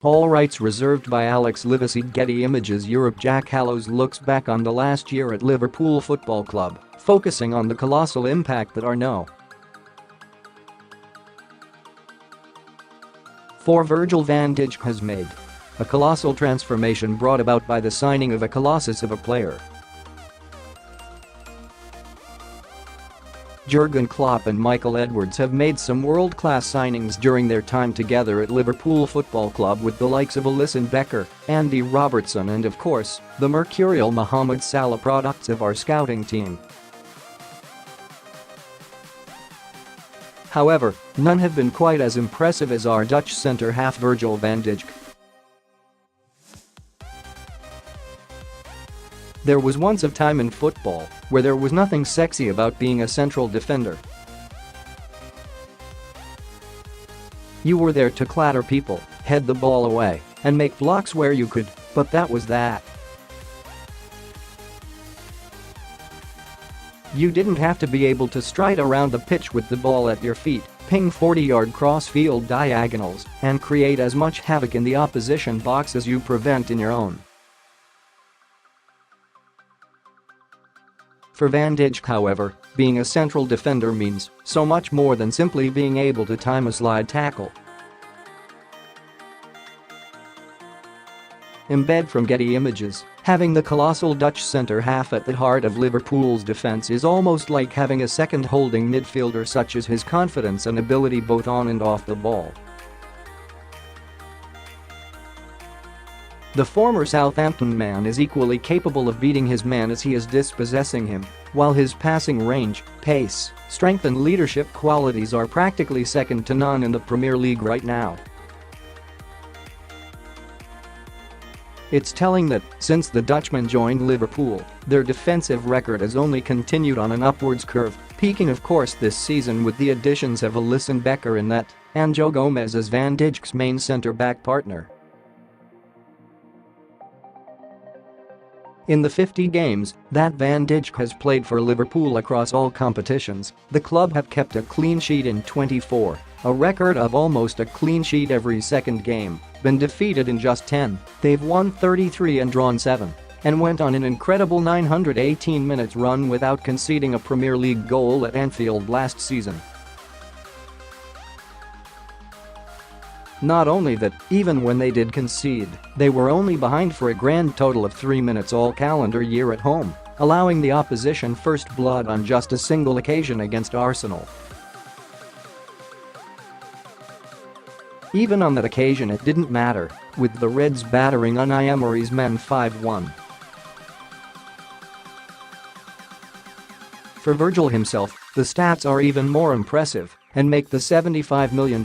All rights reserved by Alex Livesey. Getty Images Europe. Jack Hallows looks back on the last year at Liverpool Football Club, focusing on the colossal impact that For Virgil van Dijk has made. A colossal transformation brought about by the signing of a colossus of a player. Jurgen Klopp and Michael Edwards have made some world-class signings during their time together at Liverpool Football Club, with the likes of Alisson Becker, Andy Robertson and of course, the mercurial Mohamed Salah, products of our scouting team. However, none have been quite as impressive as our Dutch centre-half Virgil van Dijk. There was once a time in football where there was nothing sexy about being a central defender. You were there to clatter people, head the ball away, and make blocks where you could, but that was that. You didn't have to be able to stride around the pitch with the ball at your feet, ping 40-yard cross-field diagonals, and create as much havoc in the opposition box as you prevent in your own. For Van Dijk, however, being a central defender means so much more than simply being able to time a slide tackle. Embed from Getty Images, having the colossal Dutch centre-half at the heart of Liverpool's defence is almost like having a second holding midfielder, such as his confidence and ability both on and off the ball. The former Southampton man is equally capable of beating his man as he is dispossessing him, while his passing range, pace, strength and leadership qualities are practically second to none in the Premier League right now. It's telling that, since the Dutchman joined Liverpool, their defensive record has only continued on an upwards curve, peaking of course this season with the additions of Alisson Becker in net and Joe Gomez as Van Dijk's main centre-back partner. In the 50 games that Van Dijk has played for Liverpool across all competitions, the club have kept a clean sheet in 24, a record of almost a clean sheet every second game, been defeated in just 10, they've won 33 and drawn 7, and went on an incredible 918 minutes run without conceding a Premier League goal at Anfield last season. Not only that, even when they did concede, they were only behind for a grand total of 3 minutes all calendar year at home, allowing the opposition first blood on just a single occasion against Arsenal. Even on that occasion it didn't matter, with the Reds battering Unai Emery's men 5-1. For Virgil himself, the stats are even more impressive and make the £75 million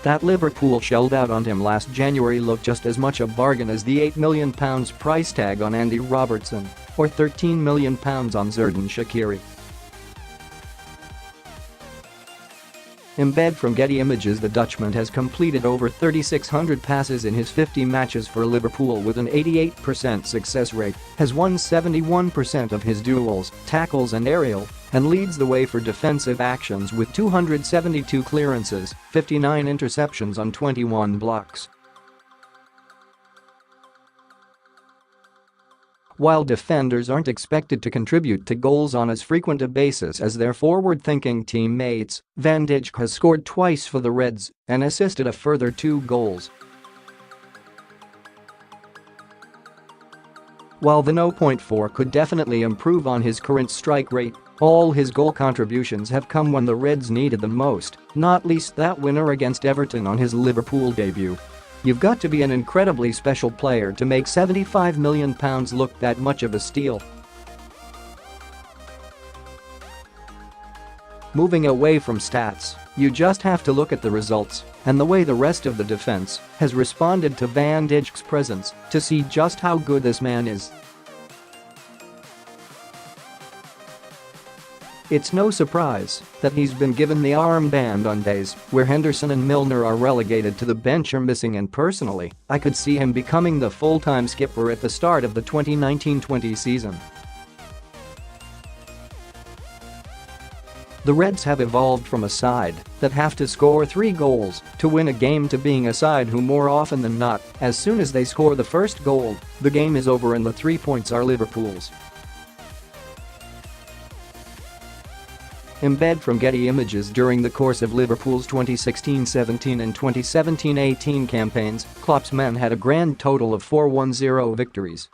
that Liverpool shelled out on him last January look just as much a bargain as the £8 million price tag on Andy Robertson or £13 million on Xherdan Shaqiri. Embed from Getty Images, the Dutchman has completed over 3,600 passes in his 50 matches for Liverpool with an 88% success rate, has won 71% of his duels, tackles and aerial, and leads the way for defensive actions with 272 clearances, 59 interceptions on 21 blocks. While defenders aren't expected to contribute to goals on as frequent a basis as their forward-thinking teammates, Van Dijk has scored twice for the Reds and assisted a further 2 goals. While the 0.4 could definitely improve on his current strike rate, all his goal contributions have come when the Reds needed them most, not least that winner against Everton on his Liverpool debut. You've got to be an incredibly special player to make £75 million look that much of a steal. Moving away from stats, you just have to look at the results and the way the rest of the defense has responded to Van Dijk's presence to see just how good this man is. It's no surprise that he's been given the armband on days where Henderson and Milner are relegated to the bench or missing, and personally, I could see him becoming the full-time skipper at the start of the 2019-20 season. The Reds have evolved from a side that have to score 3 goals to win a game to being a side who more often than not, as soon as they score the first goal, the game is over and the 3 points are Liverpool's. Embed from Getty Images. During the course of Liverpool's 2016-17 and 2017-18 campaigns, Klopp's men had a grand total of 4-1-0 victories.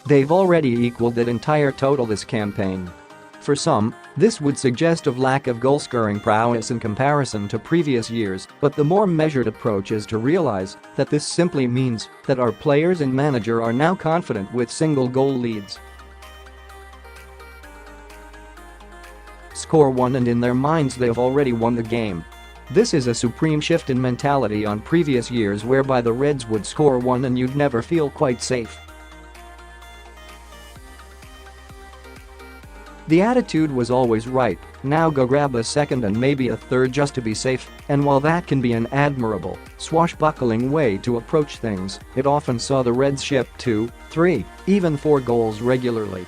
They've already equaled that entire total this campaign. For some, this would suggest a lack of goal-scoring prowess in comparison to previous years, but the more measured approach is to realize that this simply means that our players and manager are now confident with single-goal leads. Score one and in their minds they've already won the game. This is a supreme shift in mentality on previous years whereby the Reds would score one and you'd never feel quite safe. The attitude was always right, now go grab a second and maybe a third just to be safe, and while that can be an admirable, swashbuckling way to approach things, it often saw the Reds ship 2, 3, even 4 goals regularly.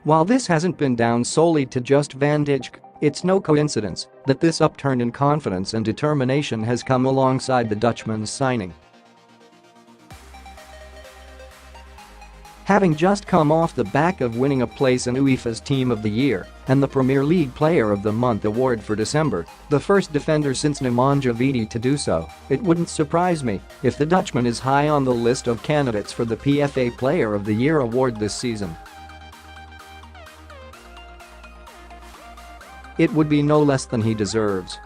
While this hasn't been down solely to just Van Dijk, it's no coincidence that this upturn in confidence and determination has come alongside the Dutchman's signing. Having just come off the back of winning a place in UEFA's Team of the Year and the Premier League Player of the Month award for December, the first defender since Nemanja Vidic to do so, it wouldn't surprise me if the Dutchman is high on the list of candidates for the PFA Player of the Year award this season. It would be no less than he deserves.